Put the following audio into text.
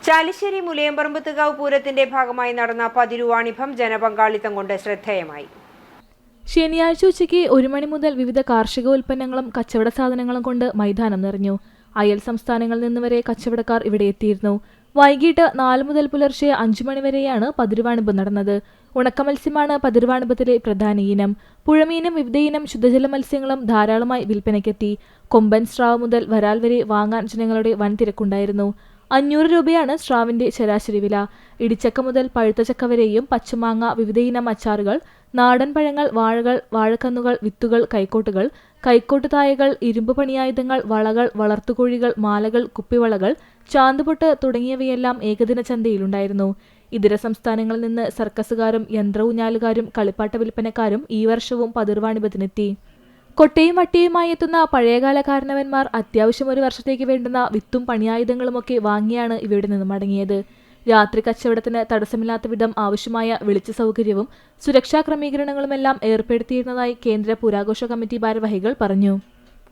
ചാലിശ്ശേരി മുലയമ്പറമ്പത്തുകാവ് പൂരത്തിന്റെ ഭാഗമായി നടന്ന പതിരുവാണിഭം ജനപങ്കാളിത്തം കൊണ്ട് ശ്രദ്ധേയമായി. ശനിയാഴ്ച ഉച്ചയ്ക്ക് 1 മണി മുതൽ വിവിധ കാർഷിക ഉൽപ്പന്നങ്ങളും കച്ചവട സാധനങ്ങളും കൊണ്ട് മൈതാനം നിറഞ്ഞു. അയൽ സംസ്ഥാനങ്ങളിൽ നിന്ന് വരെ കച്ചവടക്കാർ ഇവിടെ എത്തിയിരുന്നു. വൈകിട്ട് 4 മുതൽ പുലർച്ചെ 5 മണി വരെയാണ് പതിരുവാണിഭം നടന്നത്. ഉണക്കമത്സ്യമാണ് പതിരുവാണിഭത്തിലെ പ്രധാന ഇനം. പുഴമീനും വിവിധയിനം ശുദ്ധജല മത്സ്യങ്ങളും ധാരാളമായി വിൽപ്പനയ്ക്കെത്തി. കൊമ്പൻ സ്രാവ് മുതൽ വരാൽ വരെ വാങ്ങാൻ ജനങ്ങളുടെ വൻ തിരക്കുണ്ടായിരുന്നു. 500 രൂപയാണ് സ്രാവിന്റെ ശരാശരി വില. ഇടിച്ചക്ക മുതൽ പഴുത്ത ചക്ക വരെയും പച്ചമാങ്ങ, വിവിധയിനം അച്ചാറുകൾ, നാടൻ പഴങ്ങൾ, വാഴകൾ, വാഴക്കന്നുകൾ, വിത്തുകൾ, കൈക്കോട്ടുകൾ, കൈക്കോട്ടുതായകൾ, ഇരുമ്പ് പണിയായുധങ്ങൾ, വളകൾ, വളർത്തുകോഴികൾ, മാലകൾ, കുപ്പിവളകൾ, ചാന്തുപൊട്ട് തുടങ്ങിയവയെല്ലാം ഏകദിന ചന്തയിലുണ്ടായിരുന്നു. ഇതര സംസ്ഥാനങ്ങളിൽ നിന്ന് സർക്കസുകാരും യന്ത്രഊഞ്ഞാലുകാരും കളിപ്പാട്ട വിൽപ്പനക്കാരും ഈ വർഷവും പതിർവാണിഭത്തിനെത്തി. കൊട്ടയും വട്ടിയുമായി എത്തുന്ന പഴയകാല കാരണവന്മാർ അത്യാവശ്യം 1 വർഷത്തേക്ക് വേണ്ടുന്ന വിത്തും പണിയായുധങ്ങളുമൊക്കെ വാങ്ങിയാണ് ഇവിടെ നിന്ന് മടങ്ങിയത്. രാത്രി കച്ചവടത്തിന് തടസ്സമില്ലാത്ത വിധം ആവശ്യമായ വെളിച്ച സൗകര്യവും സുരക്ഷാ ക്രമീകരണങ്ങളുമെല്ലാം ഏർപ്പെടുത്തിയിരുന്നതായി കേന്ദ്ര പുരാഘോഷ കമ്മിറ്റി ഭാരവാഹികൾ പറഞ്ഞു.